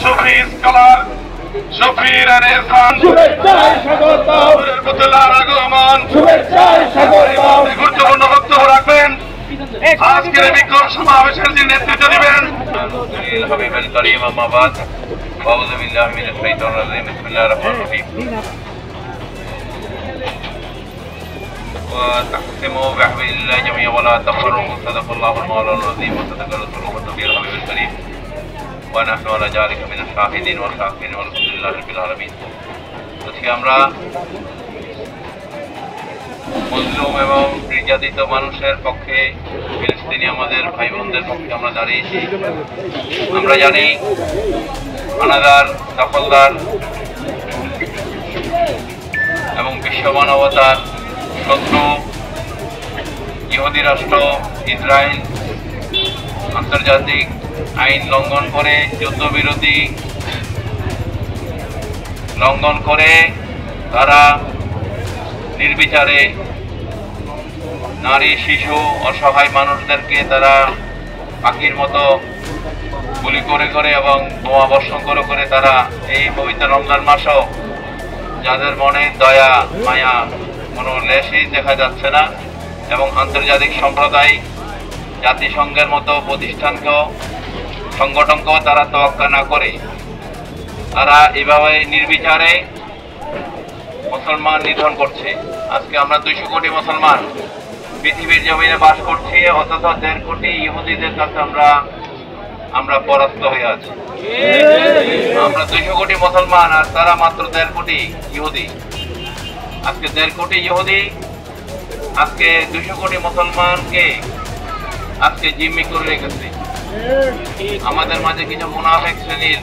সুফি scholar শফির আহসান শুভেচ্ছায় স্বাগতম, রহমতুল্লাহর আগমন শুভেচ্ছায় স্বাগতম। গুরুত্বপূর্ণ বক্তব্য রাখবেন আজকের এই বিক্ষোভ সমাবেশের যিনি নেতৃত্ব দিবেন হাবিব আল করিম আম্মা বাদ আউযু বিল্লাহি মিনাশ শাইতানির রাজিম বিসমিল্লাহির রহমানির রহিম وتقسموا بحبل الله جميعا ولا تفرقوا صدق الله المولى العظيم وصدق رسوله النبي الحبيب الكريم ونحن على ذلك من الشاهدين والشاكرين والحمد لله رب العالمين। আজকে আমরা মজলুম এবং নির্যাতিত মানুষের পক্ষে, ফিলিস্তিনি আমাদের ভাই বোনদের পক্ষে আমরা দাঁড়িয়েছি। আমরা জানি হানাদার, দখলদার এবং বিশ্ব মানবতার শত্রু ইহুদি রাষ্ট্র ইসরায়েল আন্তর্জাতিক আইন লঙ্ঘন করে, যুদ্ধবিরতি লঙ্ঘন করে তারা নির্বিচারে নারী, শিশু, অসহায় মানুষদেরকে তারা পাখির মতো গুলি করে করে এবং বোমা বর্ষণ করে করে তারা এই পবিত্র রমজান মাসও যাদের মনে দয়া মায়া কোনো লেশই দেখা যাচ্ছে না, এবং আন্তর্জাতিক সম্প্রদায় জাতিসংঘের মতো প্রতিষ্ঠানকেও সংগঠনকেও তারা তোয়াক্কা না করে তারা এভাবে নির্বিচারে মুসলমান নিধন করছে। আজকে আমরা 200 কোটি মুসলমান পৃথিবীর জমিনে বাস করছি, অথচ 1.5 কোটি ইহুদিদের কাছে আমরা পরাস্ত হয়ে আছি। আমরা 200 কোটি মুসলমান আর তারা মাত্র 1.5 কোটি ইহুদি। আজকে 1.5 কোটি ইহুদি আজকে 200 কোটি মুসলমানকে আজকে জিম্মি করে রেখেছে। আমাদের মাঝে কিছু মুনাফিক শ্রেণীর